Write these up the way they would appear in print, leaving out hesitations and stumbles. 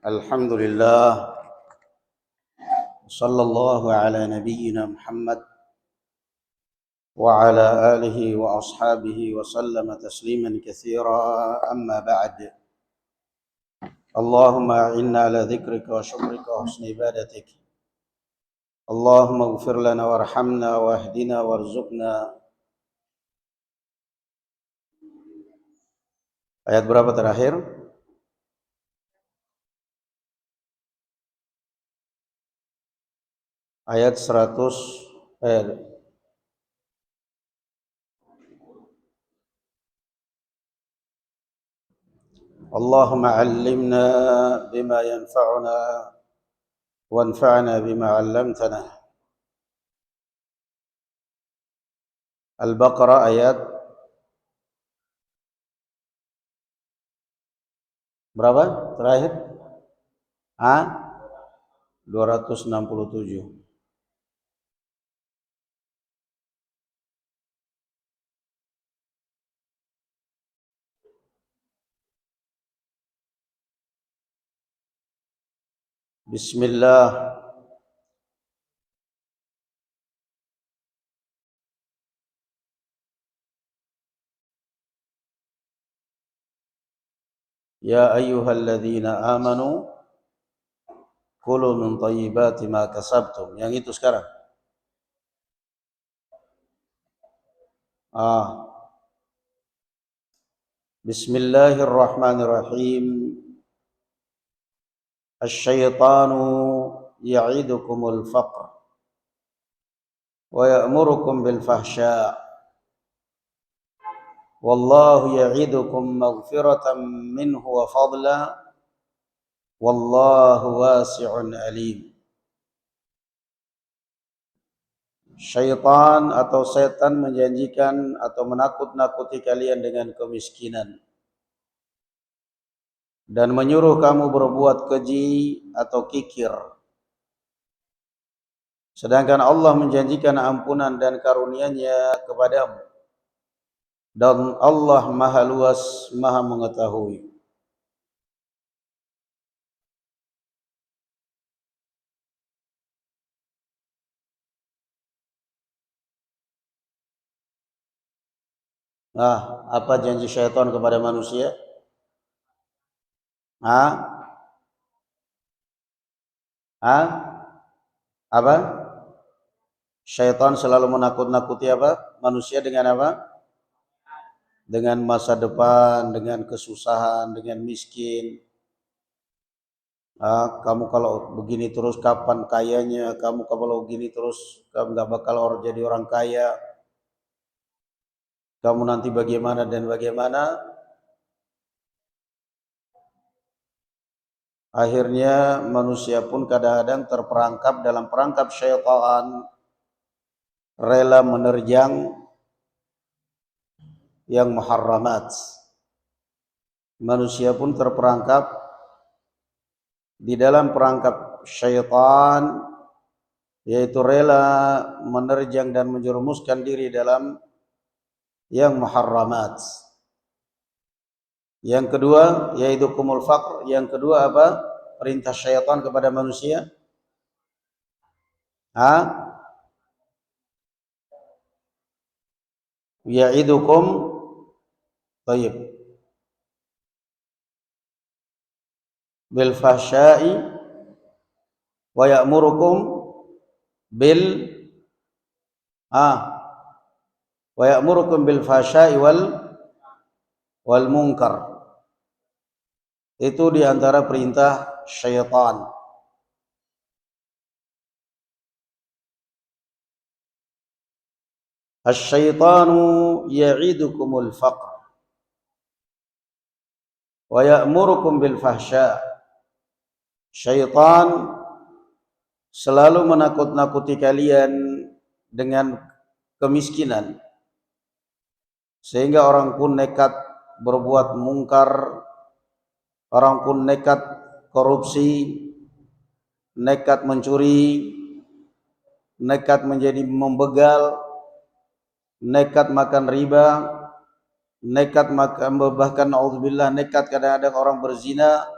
Alhamdulillah, sallallahu ala nabiyyina Muhammad wa ala alihi wa ashabihi wa sallama tasliman katsira, amma ba'd. Allahumma a'inna ala dzikrika wa syukrika wa husni ibadatik. Allahumma ighfir lana warhamna wahdina warzuqna. Ayat berapa terakhir? Ayat 100 Allahumma 'allimna bima yanfa'una wanfa'na bima 'allamtana. Al-Baqarah ayat berapa terakhir? 267. Bismillah. Ya ayyuhalladzina amanu kulu min thayyibati ma kasabtum. Yang itu sekarang. Bismillahirrahmanirrahim. Asy-syaitanu ya'idukumul faqr wa ya'murukum bil fahsya. Wallahu ya'idukum maghfiratan minhu wa fadla. Wallahu wasi'un alim. Syaitan atau setan menjanjikan atau menakut-nakuti kalian dengan kemiskinan dan menyuruh kamu berbuat keji atau kikir. Sedangkan Allah menjanjikan ampunan dan karunia-Nya kepadamu. Dan Allah Maha Luas, Maha Mengetahui. Apa janji syaitan kepada manusia? Apa? Syaitan selalu menakut-nakuti apa? Manusia dengan apa? Dengan masa depan, dengan kesusahan, dengan miskin. Kamu kalau begini terus kapan kayanya? Kamu kalau begini terus kamu nggak bakal jadi orang kaya. Kamu nanti bagaimana dan bagaimana? Akhirnya manusia pun kadang-kadang terperangkap dalam perangkap syaitan, rela menerjang yang muharramat. Manusia pun terperangkap di dalam perangkap syaitan, yaitu rela menerjang dan menjerumuskan diri dalam yang muharramat. Yang kedua, yaitu kumul faqr. Yang kedua apa? Perintah syaitan kepada manusia. Ya'idukum tayyib bil fahsya'i wa ya'murukum bil fahsya'i wal munkar. Itu diantara perintah syaitan. Asy-syaitanu ya'idukumul faqr wa ya'murukum bil fahsya. Syaitan selalu menakut-nakuti kalian dengan kemiskinan, sehingga orang pun nekat berbuat mungkar, orang pun nekat korupsi, nekat mencuri, nekat menjadi membegal, nekat makan riba, nekat makan, bahkan naudzubillah nekat kadang-kadang orang berzina.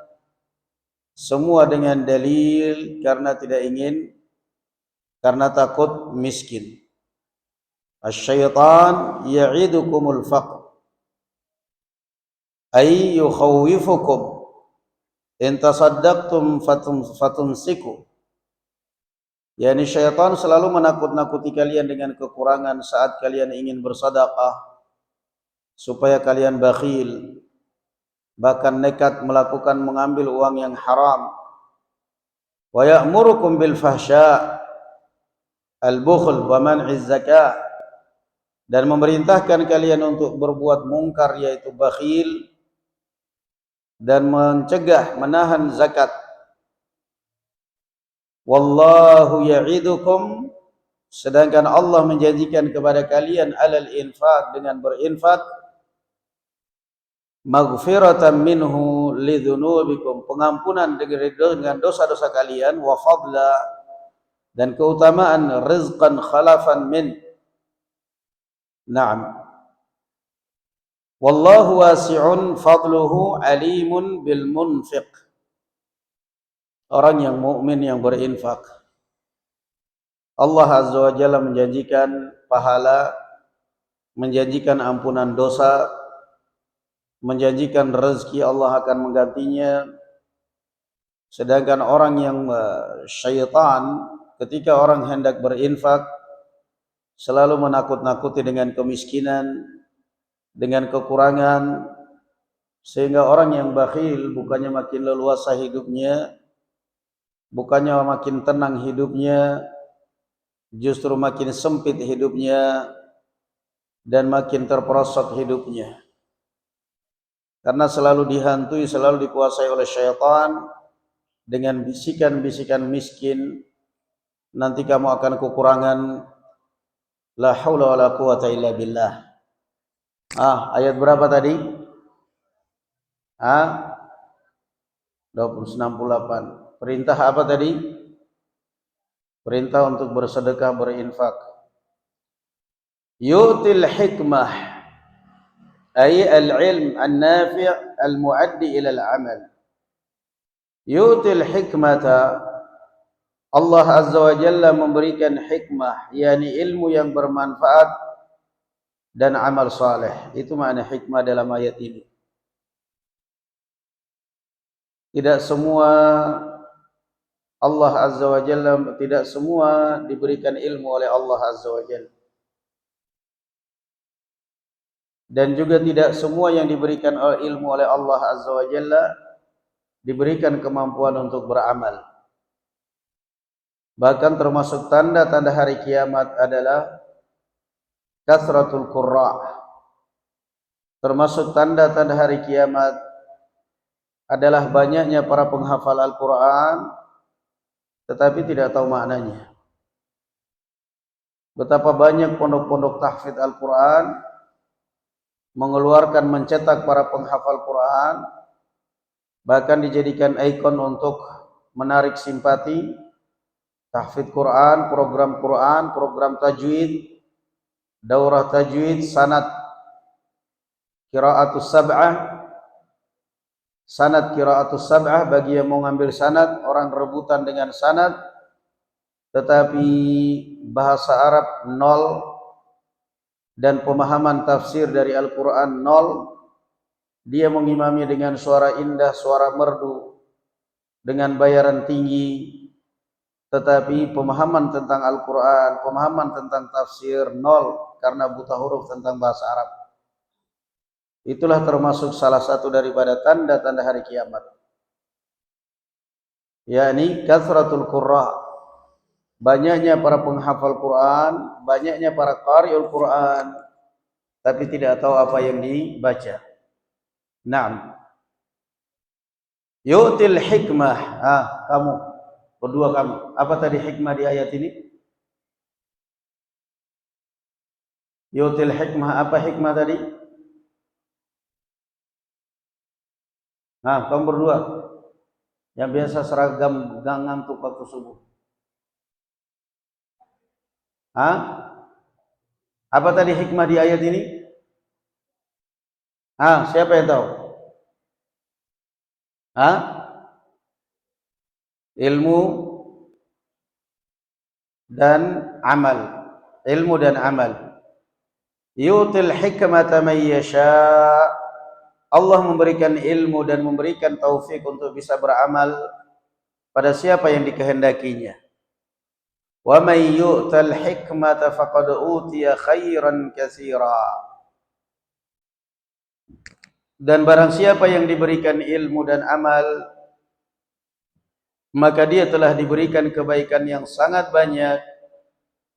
semua dengan dalil, karena takut miskin. Asy-syaitan ya'idukumul faqr ay yukhawwifukum in tasaddaqtum fatumsiku. Yani syaitan selalu menakut-nakuti kalian dengan kekurangan saat kalian ingin bersedekah, supaya kalian bakhil, bahkan nekat mengambil uang yang haram. Wa ya'murukum bil fahsya al-bukhl wa man'iz zakah, dan memerintahkan kalian untuk berbuat mungkar yaitu bakhil dan menahan zakat. Wallahu ya'idukum, sedangkan Allah menjanjikan kepada kalian alal infaq, dengan berinfak, maghfiratan minhu lidzunubikum, pengampunan dengan dosa-dosa kalian, wa fadla, dan keutamaan, rizqan khalafan min. Naam. Wallahu wasi'un fadluhu alimun bil munfiq. Orang yang mukmin yang berinfak, Allah Azza wa Jalla menjanjikan pahala, menjanjikan ampunan dosa, menjanjikan rezeki Allah akan menggantinya. Sedangkan orang yang syaitan, ketika orang hendak berinfak, selalu menakut-nakuti dengan kemiskinan, dengan kekurangan, sehingga orang yang bakhil bukannya makin leluasa hidupnya, bukannya makin tenang hidupnya, justru makin sempit hidupnya dan makin terperosok hidupnya. Karena selalu dihantui, selalu dikuasai oleh syaitan dengan bisikan-bisikan miskin, nanti kamu akan kekurangan, la haula wala quwata illa billah. Ayat berapa tadi? 68. Perintah apa tadi? Perintah untuk bersedekah, berinfak. Yu'til hikmah ay al-ilm an-nafi' al-muaddi ila al-amal. Yu'til hikmata, Allah Azza wa Jalla memberikan hikmah, yakni ilmu yang bermanfaat dan amal saleh. Itu makna hikmah dalam ayat ini. Tidak semua Allah Azza wa Jalla, tidak semua diberikan ilmu oleh Allah Azza wa Jalla. Dan juga tidak semua yang diberikan ilmu oleh Allah Azza wa Jalla diberikan kemampuan untuk beramal. Bahkan termasuk tanda-tanda hari kiamat adalah kasratul qurra. Termasuk tanda-tanda hari kiamat adalah banyaknya para penghafal Al-Quran tetapi tidak tahu maknanya. Betapa banyak pondok-pondok tahfidz Al-Quran mengeluarkan, mencetak para penghafal Quran, bahkan dijadikan ikon untuk menarik simpati. Tahfidz Quran, program tajwid, daurah tajwid, sanad qiraatus sab'ah, bagi yang mau ngambil sanad, orang rebutan dengan sanad, tetapi bahasa Arab nol dan pemahaman tafsir dari Al-Quran nol. Dia mengimami dengan suara indah, suara merdu, dengan bayaran tinggi, tetapi pemahaman tentang Al-Quran, pemahaman tentang tafsir nol, karena buta huruf tentang bahasa Arab. Itulah termasuk salah satu daripada tanda-tanda hari kiamat, yakni kasratul qurra, banyaknya para penghafal Quran, banyaknya para qari'ul Quran, tapi tidak tahu apa yang dibaca. Naam. Yu'til hikmah. Kamu berdua, apa tadi hikmah di ayat ini? Yu'til hikmah, apa hikmah tadi? Kamu berdua yang biasa seragam ngantuk waktu subuh. Apa tadi hikmah di ayat ini? Siapa yang tahu? ilmu dan amal. Ilmu dan amal. Yu'til hikmata man yasha'. Allah memberikan ilmu dan memberikan taufik untuk bisa beramal pada siapa yang dikehendakinya. Wa may yu'tal hikmata faqad utiya khairan katsira. Dan barang siapa yang diberikan ilmu dan amal, maka dia telah diberikan kebaikan yang sangat banyak,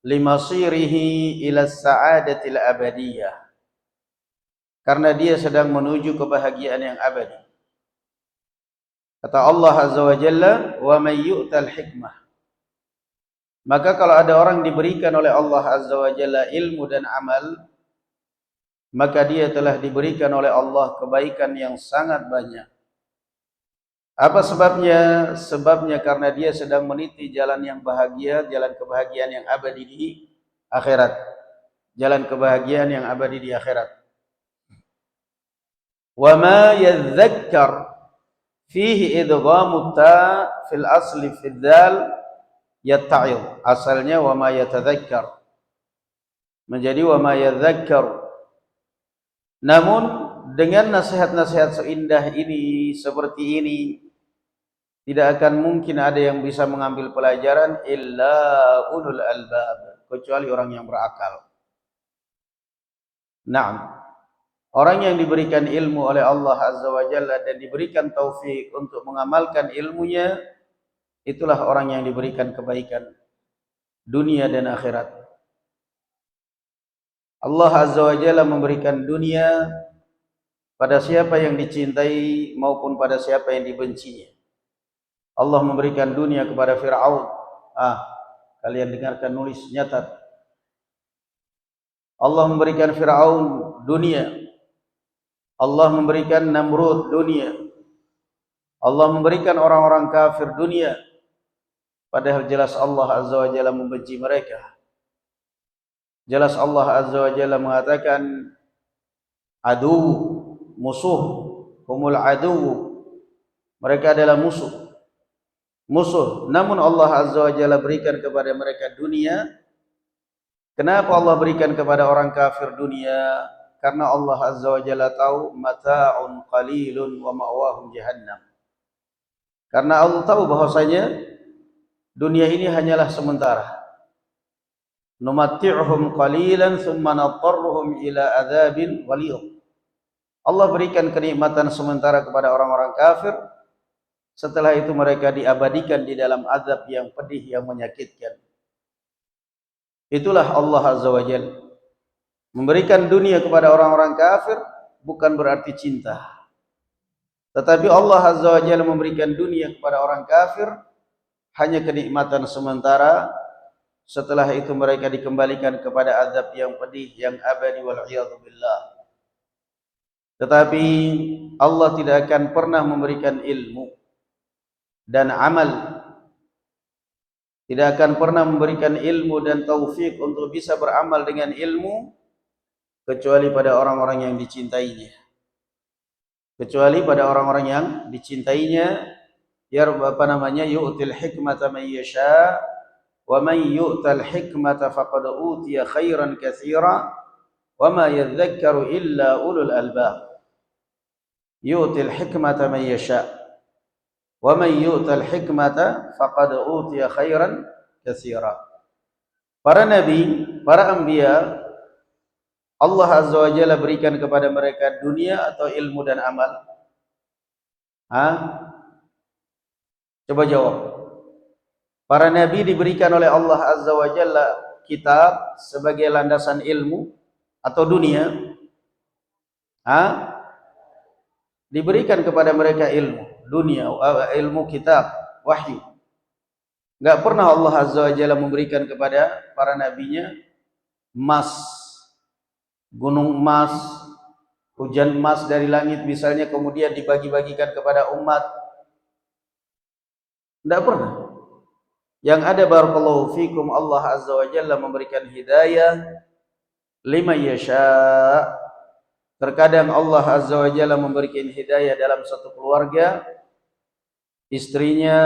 limasirihi ila sa'adatil abadiyah, karena dia sedang menuju kebahagiaan yang abadi. Kata Allah Azza wa Jalla, wa may yu'tal hikmah. Maka kalau ada orang diberikan oleh Allah Azza wa Jalla ilmu dan amal, maka dia telah diberikan oleh Allah kebaikan yang sangat banyak. Apa sebabnya? Sebabnya karena dia sedang meniti jalan yang bahagia, jalan kebahagiaan yang abadi di akhirat. Jalan kebahagiaan yang abadi di akhirat. Wa ma yadzakkar fihi idghamu ta fil asli fid dal yatta'id. Asalnya wa ma yatadzakkar. Menjadi wa ma yadzakkar. Namun dengan nasihat-nasihat seindah ini, seperti ini, tidak akan mungkin ada yang bisa mengambil pelajaran illa ulul albab, kecuali orang yang berakal. Naam. Orang yang diberikan ilmu oleh Allah Azza wa Jalla dan diberikan taufik untuk mengamalkan ilmunya, itulah orang yang diberikan kebaikan dunia dan akhirat. Allah Azza wa Jalla memberikan dunia pada siapa yang dicintai maupun pada siapa yang dibencinya. Allah memberikan dunia kepada Fir'aun. Kalian dengarkan, nulis, nyatat. Allah memberikan Fir'aun dunia. Allah memberikan Namrud dunia. Allah memberikan orang-orang kafir dunia. Padahal jelas Allah Azza wa Jalla membenci mereka. Jelas Allah Azza wa Jalla mengatakan adu, musuh, humul adu. Mereka adalah musuh. Namun Allah Azza wa Jalla berikan kepada mereka dunia. Kenapa Allah berikan kepada orang kafir dunia? Karena Allah Azza wa Jalla tahu mata'un qalilun wa ma'wahum jahannam. Karena Allah tahu bahwasanya dunia ini hanyalah sementara. Numatti'uhum qalilan thumma natarruhum ila adzabin waliyah. Allah berikan kenikmatan sementara kepada orang-orang kafir. Setelah itu mereka diabadikan di dalam azab yang pedih, yang menyakitkan. Itulah Allah Azza wa Jalla. Memberikan dunia kepada orang-orang kafir bukan berarti cinta. Tetapi Allah Azza wa Jalla memberikan dunia kepada orang kafir hanya kenikmatan sementara. Setelah itu mereka dikembalikan kepada azab yang pedih, yang abadi, wal'iyadzu billah. Tetapi Allah tidak akan pernah memberikan ilmu dan amal, tidak akan pernah memberikan ilmu dan taufik untuk bisa beramal dengan ilmu kecuali pada orang-orang yang dicintainya. Kecuali pada orang-orang yang dicintainya. Yu'til hikmata man yasha wa man yu'tal hikmata faqad utiya khairan katsira wa ma yadhakkaru illa ulul albab. Yu'til hikmata man yasha wa man yu'tal hikmata faqad utiya khairan katsira. Para nabi, para anbiya, Allah Azza wa Jalla berikan kepada mereka dunia atau ilmu dan amal? Coba jawab. Para nabi diberikan oleh Allah Azza wa Jalla kitab sebagai landasan ilmu atau dunia? Diberikan kepada mereka ilmu dunia, ilmu kitab, wahyu. Enggak pernah Allah Azza wa Jalla memberikan kepada para nabinya emas, gunung emas, hujan emas dari langit misalnya, kemudian dibagi-bagikan kepada umat. Tidak pernah. Yang ada, barakallahu fikum, Allah Azza wa Jalla memberikan hidayah liman yasha. Terkadang Allah Azza wa Jalla memberikan hidayah dalam satu keluarga, istrinya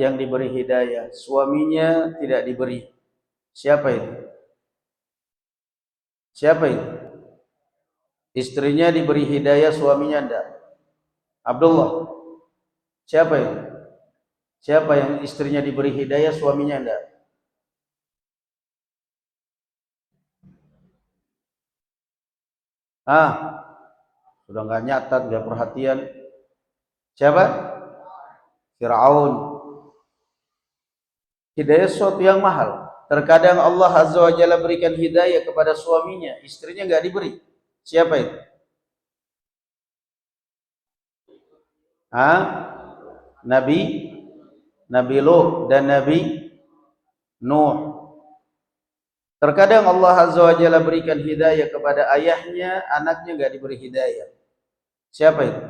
yang diberi hidayah, suaminya tidak diberi. Siapa itu? Siapa itu? Istrinya diberi hidayah, suaminya tidak. Abdullah. Siapa itu? Siapa yang istrinya diberi hidayah, suaminya tidak? Sudah nggak nyatat, nggak perhatian. Siapa? Fir'aun. Hidayah sesuatu yang mahal. Terkadang Allah Azza wa Jalla berikan hidayah kepada suaminya, istrinya nggak diberi. Siapa itu? Nabi Lut dan Nabi Nuh. Terkadang Allah Azza wa Jalla berikan hidayah kepada ayahnya, anaknya nggak diberi hidayah. Siapa itu?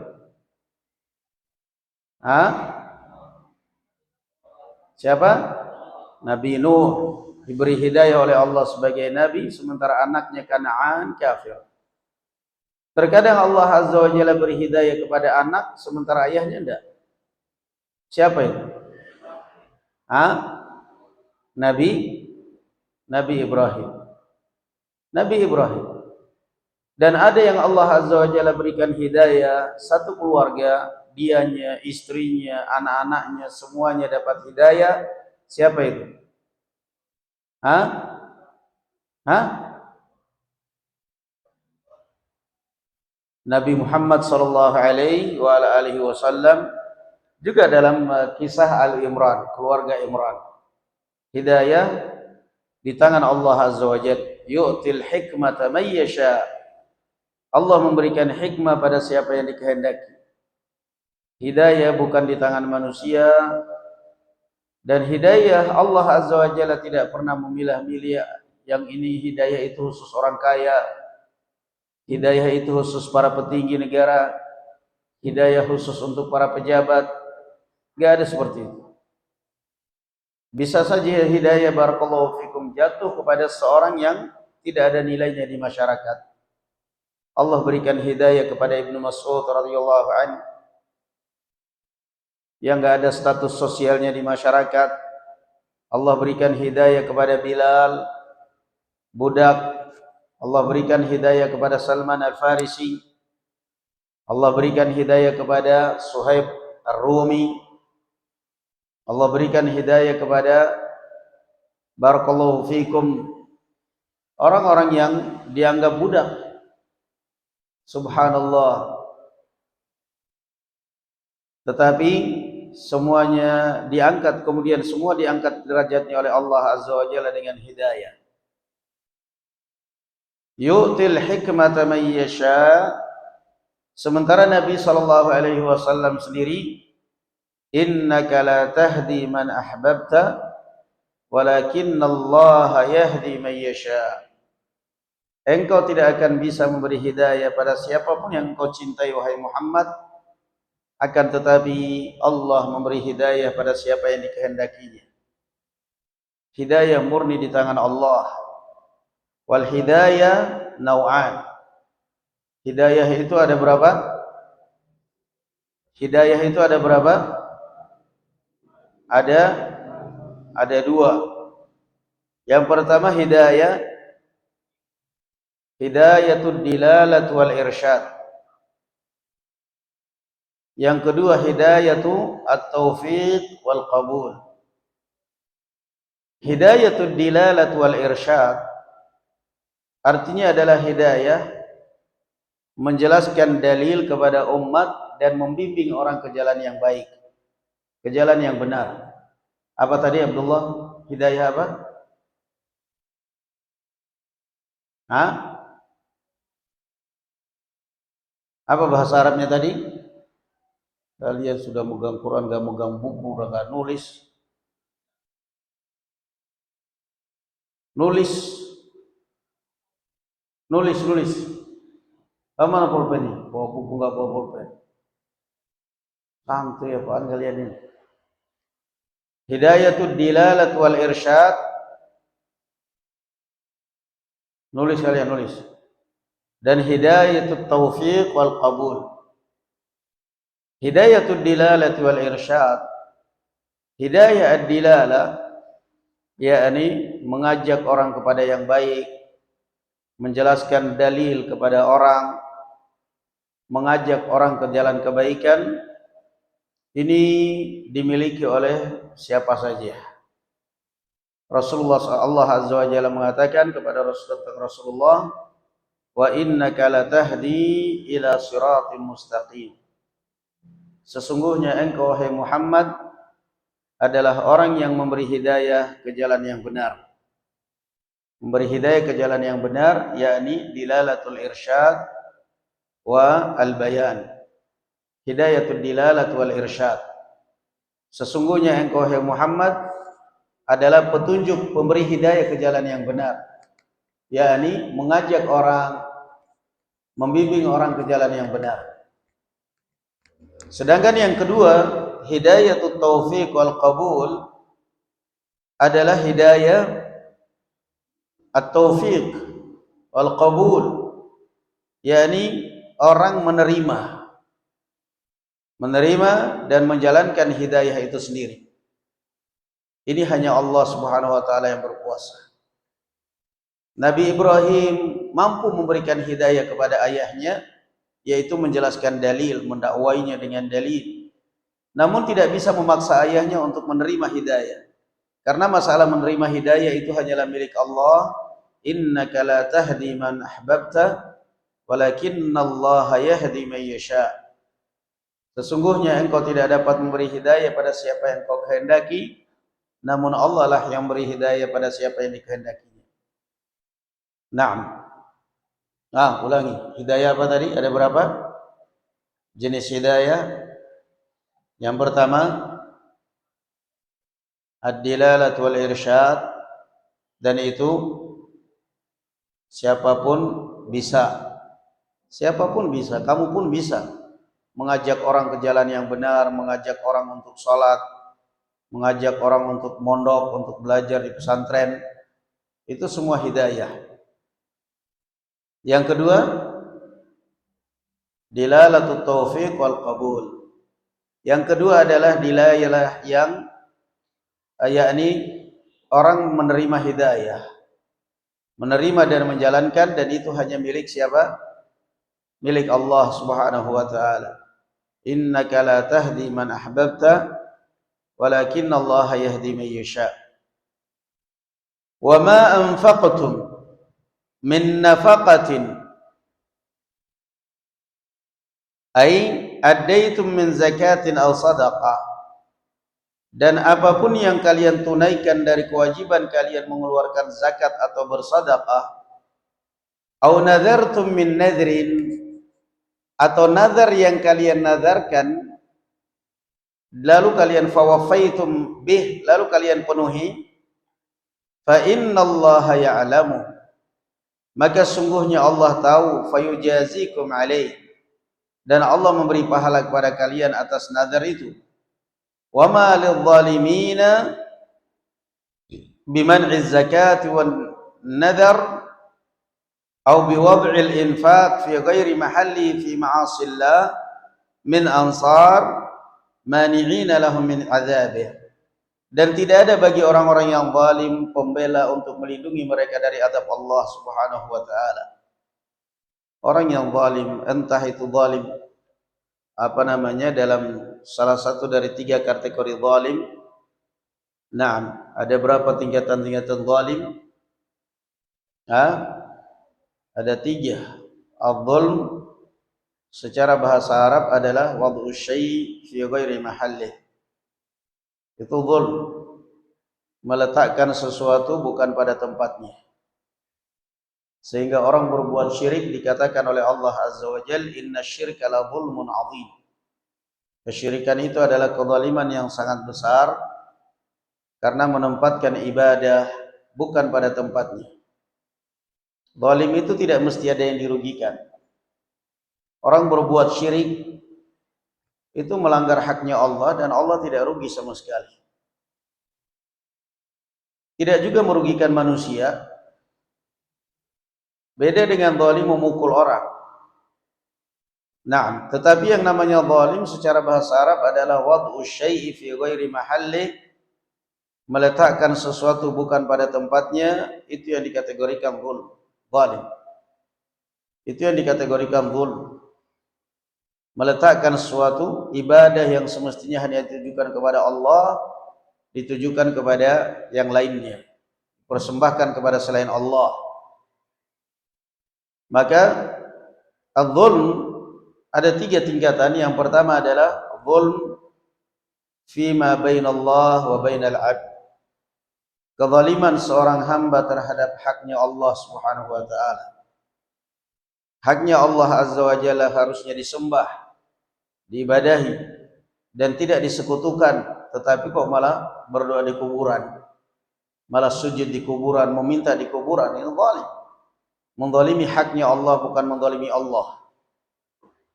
Siapa? Nabi Nuh diberi hidayah oleh Allah sebagai nabi, sementara anaknya Kan'an kafir. Terkadang Allah Azza wa Jalla beri hidayah kepada anak, sementara ayahnya tidak. Siapa itu? Nabi Ibrahim. Nabi Ibrahim. Dan ada yang Allah Azza wa Jalla berikan hidayah, satu keluarga, dianya, istrinya, anak-anaknya, semuanya dapat hidayah. Siapa itu? Nabi Muhammad sallallahu alaihi wasallam, juga dalam kisah Al-Imran, keluarga Imran. Hidayah di tangan Allah Azza wa Jalla. Yu'til hikmata man yasha. Allah memberikan hikmah pada siapa yang dikehendaki. Hidayah bukan di tangan manusia, dan hidayah Allah Azza wa Jalla tidak pernah memilah-milih yang ini hidayah itu khusus orang kaya, hidayah itu khusus para petinggi negara, hidayah khusus untuk para pejabat. Enggak ada seperti itu. Bisa saja hidayah barakallahu fikum jatuh kepada seorang yang tidak ada nilainya di masyarakat. Allah berikan hidayah kepada Ibnu Mas'ud radhiyallahu anhu yang enggak ada status sosialnya di masyarakat. Allah berikan hidayah kepada Bilal, budak. Allah berikan hidayah kepada Salman Al-Farisi. Allah berikan hidayah kepada Suhaib Ar-Rumi. Allah berikan hidayah kepada barakallahu fikum orang-orang yang dianggap budak. Subhanallah. Tetapi semuanya diangkat, kemudian semua diangkat derajatnya oleh Allah Azza wa Jalla dengan hidayah. Yu'til hikmata man yasha. Sementara Nabi sallallahu alaihi wasallam sendiri, innaka la tahdi man ahbabta walakinna Allah yahdi man yasha. Engkau tidak akan bisa memberi hidayah pada siapapun yang engkau cintai wahai Muhammad, akan tetapi Allah memberi hidayah pada siapa yang dikehendakinya. Hidayah murni di tangan Allah. Wal hidayah nau'an. Hidayah itu ada berapa? Hidayah itu ada berapa? Ada dua. Yang pertama hidayatul dilalah wal irsyad. Yang kedua hidayatu at-taufiq wal qabul. Hidayatul dilalah wal irsyad artinya adalah hidayah menjelaskan dalil kepada umat dan membimbing orang ke jalan yang baik, ke jalan yang benar. Apa tadi Abdullah? Hidayah apa? Apa bahasa Arabnya tadi? Kalian sudah megang Quran, gak megang buku, udah gak nulis. Nulis. Mana pulpennya? Bawa buku gak bawa pulpen? Santai apaan kalian ini? Hidayatul dilalah wal irsyad. Nulis kalian, nulis. Dan hidayatul taufiq wal qabul. Hidayatul dilalah wal irsyad Hidayah ad-dilalah yakni mengajak orang kepada yang baik, menjelaskan dalil kepada orang, mengajak orang ke jalan kebaikan. Ini dimiliki oleh siapa saja. Rasulullah Allah Azza wa Jalla mengatakan kepada Rasulullah, wa innaka latahdi ila siratim mustaqim. Sesungguhnya engkau wahai Muhammad adalah orang yang memberi hidayah ke jalan yang benar. Memberi hidayah ke jalan yang benar yakni dilalatul irsyad wa al-bayan. Hidayatul dilalat wal irsyad. Sesungguhnya engkau wahai Muhammad adalah petunjuk pemberi hidayah ke jalan yang benar, yakni mengajak orang, membimbing orang ke jalan yang benar. Sedangkan yang kedua, hidayatut taufiq wal qabul adalah hidayah at-taufiq wal qabul, yakni orang menerima dan menjalankan hidayah itu sendiri. Ini hanya Allah Subhanahu wa taala yang berkuasa. Nabi Ibrahim mampu memberikan hidayah kepada ayahnya, yaitu menjelaskan dalil, mendakwainya dengan dalil. Namun tidak bisa memaksa ayahnya untuk menerima hidayah. Karena masalah menerima hidayah itu hanyalah milik Allah. Innaka la tahdi man ahbabta walakinnallaha yahdi man yasha. Sesungguhnya engkau tidak dapat memberi hidayah pada siapa yang engkau kehendaki, namun Allah lah yang beri hidayah pada siapa yang dikehendakinya. Naam. Ulangi. Hidayah apa tadi? Ada berapa jenis hidayah? Yang pertama, ad-dilalat wal irsyad, dan itu siapapun bisa. Siapapun bisa, kamu pun bisa mengajak orang ke jalan yang benar, mengajak orang untuk sholat, mengajak orang untuk mondok, untuk belajar di pesantren. Itu semua hidayah. Yang kedua, dilalatut taufiq wal qabul. Yang kedua adalah dilalah yang yakni orang menerima hidayah, menerima dan menjalankan, dan itu hanya milik siapa? Milik Allah Subhanahu wa taala. Innaka la tahdi man ahbabta walakinnallaha yahdi man yasha. Wa ma anfaqtum min nafaqatin ay addaitum min zakatin aw sadaqah, dan apapun yang kalian tunaikan dari kewajiban kalian mengeluarkan zakat atau bersedekah, aw nadartum min nadrin, atau nazar yang kalian nazarkan lalu kalian fawafaitum bih, lalu kalian penuhi, fa innallaha ya'lamu, maka sungguhnya Allah tahu, fayujazikum alaih, dan Allah memberi pahala kepada kalian atas nazar itu. Wa ma lidh-dhalimina biman'iz zakati wan nadhar aw biwad'il infaq fi ghairi mahalli fi ma'asillah min ansar mani'ina lahum min adzabih. Dan tidak ada bagi orang-orang yang zalim pembela untuk melindungi mereka dari azab Allah Subhanahu wa taala. Orang yang zalim, entah itu zalim dalam salah satu dari 3 kategori zalim. Naam, ada berapa tingkatan-tingkatan zalim? Ada 3. Al-zulm secara bahasa Arab adalah wad'u syai' fi ghairi mahallih. Itu zulm, meletakkan sesuatu bukan pada tempatnya. Sehingga orang berbuat syirik dikatakan oleh Allah Azza wa Jalla, innasyirka la zulmun 'adzim. Kesyirikan itu adalah kezaliman yang sangat besar karena menempatkan ibadah bukan pada tempatnya. Zalim itu tidak mesti ada yang dirugikan. Orang berbuat syirik itu melanggar haknya Allah dan Allah tidak rugi sama sekali. Tidak juga merugikan manusia. Beda dengan zalim memukul orang. Nah, tetapi yang namanya zalim secara bahasa Arab adalah wad'u syai'i fi ghairi mahalli meletakkan sesuatu bukan pada tempatnya, itu yang dikategorikan zalim. Itu yang dikategorikan zulm. Meletakkan sesuatu ibadah yang semestinya hanya ditujukan kepada Allah, ditujukan kepada yang lainnya, persembahkan kepada selain Allah. Maka az-zulm ada 3 tingkatan. Yang pertama adalah zulm fima bainallah wa bainal 'abd. Kezaliman seorang hamba terhadap haknya Allah Subhanahu wa taala. Haknya Allah Azza wa Jalla harusnya disembah, diibadahi dan tidak disekutukan, tetapi kok malah berdoa di kuburan, malah sujud di kuburan, meminta di kuburan. Ini zalim. Menzalimi haknya Allah, bukan menzalimi Allah.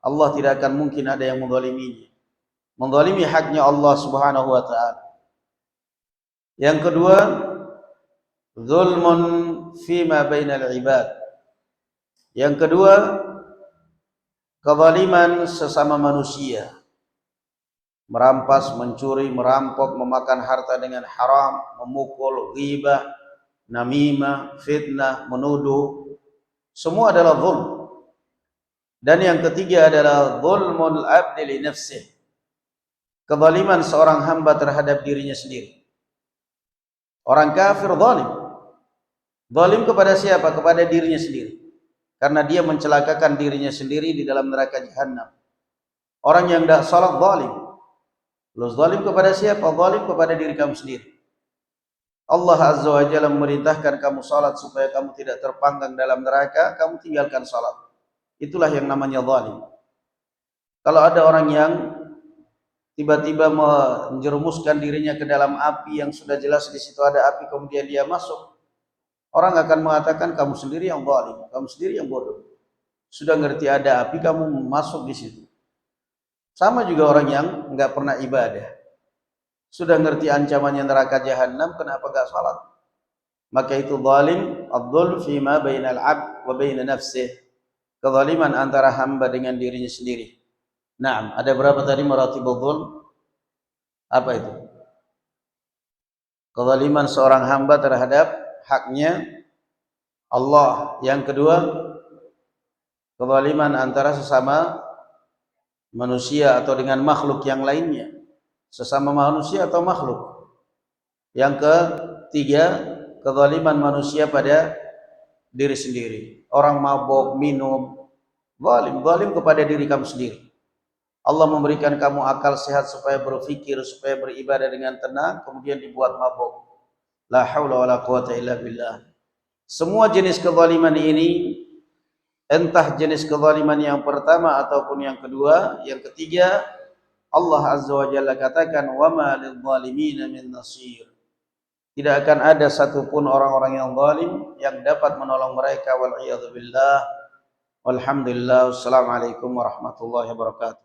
Allah tidak akan mungkin ada yang menzaliminya. Menzalimi haknya Allah Subhanahu wa taala. Yang kedua, zulmun fima bainal ibad. Yang kedua, kezaliman sesama manusia. Merampas, mencuri, merampok, memakan harta dengan haram, memukul, ghibah, namimah, fitnah, menuduh, semua adalah zulm. Dan yang ketiga adalah zulmul abdi li nafsih. Kezaliman seorang hamba terhadap dirinya sendiri. Orang kafir zalim. Zalim kepada siapa? Kepada dirinya sendiri. Karena dia mencelakakan dirinya sendiri di dalam neraka Jahannam. Orang yang tidak salat zalim. Lu zalim kepada siapa? Zalim kepada diri kamu sendiri. Allah Azza wa Jalla memerintahkan kamu salat supaya kamu tidak terpanggang dalam neraka, kamu tinggalkan salat. Itulah yang namanya zalim. Kalau ada orang yang tiba-tiba menjerumuskan dirinya ke dalam api yang sudah jelas di situ ada api, kemudian dia masuk, orang akan mengatakan kamu sendiri yang zalim, kamu sendiri yang bodoh. Sudah ngerti ada api, kamu masuk di situ. Sama juga orang yang enggak pernah ibadah. Sudah ngerti ancamannya neraka Jahannam, kenapa enggak salat? Maka itu zalim, adzulm fima bainal 'abd wa bain nafsih. Kezaliman antara hamba dengan dirinya sendiri. Naam, ada berapa tadi maratibul zulm? Apa itu? Kezaliman seorang hamba terhadap haknya Allah. Yang kedua, kezaliman antara sesama manusia atau dengan makhluk yang lainnya, sesama manusia atau makhluk. Yang ketiga, kezaliman manusia pada diri sendiri. Orang mabuk, minum, zalim kepada diri kamu sendiri. Allah memberikan kamu akal sehat supaya berfikir, supaya beribadah dengan tenang, kemudian dibuat mabuk. La haula wala quwata illa billah. Semua jenis kezaliman ini, entah jenis kezaliman yang pertama ataupun yang kedua, yang ketiga, Allah Azza wa Jalla katakan, wa ma lidh-dhalimin min nasir. Tidak akan ada satupun orang-orang yang zalim yang dapat menolong mereka, wal iyadzu billah. Walhamdulillah. Wassalamualaikum warahmatullahi wabarakatuh.